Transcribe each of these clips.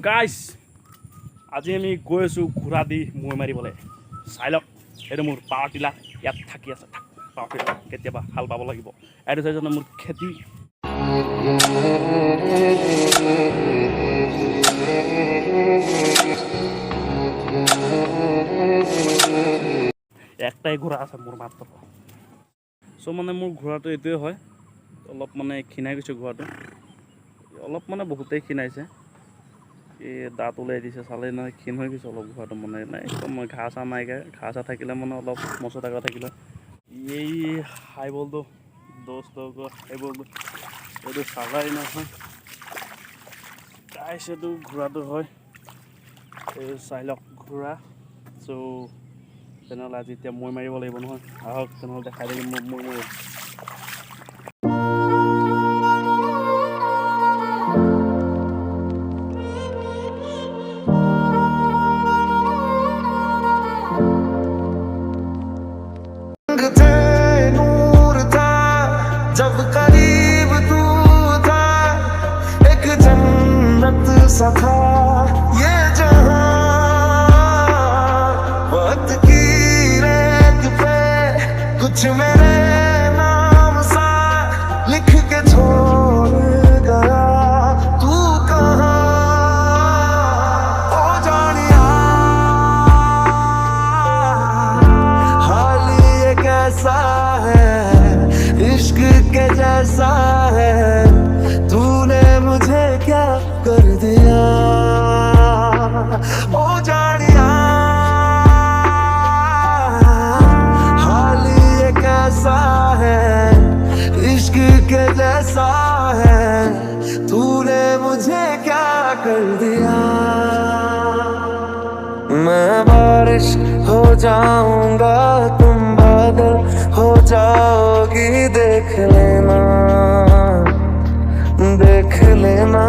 Guys আজি আমি গৈ আছোঁ ঘোঁৰা দি মৈ মাৰিবলৈ। চাই লওক, এইটো মোৰ পাৱাৰ টিলাৰ ইয়াত থাকি আছে। পাৱাৰ টিলাৰ কেতিয়াবা হাল বাব লাগিব। এইটো চাইছে মোৰ খেতি। একটাই ঘোঁৰা আছে মোৰ মাত্ৰ। চ' মানে মোৰ ঘোঁৰাটো এইটোৱে হয়, অলপ মানে ক্ষীণাই গৈছে ঘোঁৰাটো, অলপ মানে বহুতেই ক্ষীণাইছে। এই দাঁত ওলাই দিছে, চালে নহয় ক্ষীণ হৈ গৈছে অলপ ঘোঁৰাটো। মানে নাই একদম ঘাঁহ চাহ নাইকিয়া, ঘাঁহ চাহ থাকিলে মানে অলপ মচা টকা থাকিলে। এই হাই বলটো দোস্ত হাই বলটো এইটো চালাই নহয় গাইছ, এইটো ঘোঁৰাটো হয়। এই চাই লওক ঘোঁৰা। চ' তেনেহ'লে আজি এতিয়া মৈ মাৰিব লাগিব নহয়। আহক তেনেহ'লে দেখাই দিম মৈ মাৰিম। नूर था जब करीब तू था, एक जन्नत सा था ये जहां। वक्त की रेत पे कुछ मेरे नाम सा लिख के छोड़ गया तू कहां। ओ जानिया हाल ये कैसा है, इश्क के जैसा है, तूने मुझे क्या कर दिया। ओ जानिया हाल ये कैसा है, इश्क के जैसा है, तूने मुझे क्या कर दिया। मैं बारिश हो जाऊंगा, तुम बादल हो जाओगी, देख लेना देख लेना।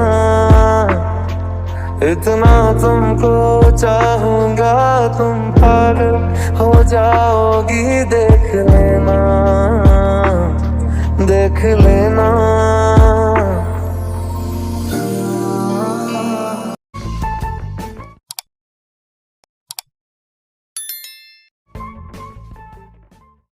इतना तुमको चाहूंगा, तुम पागल हो जाओगी, देख लेना देख लेना।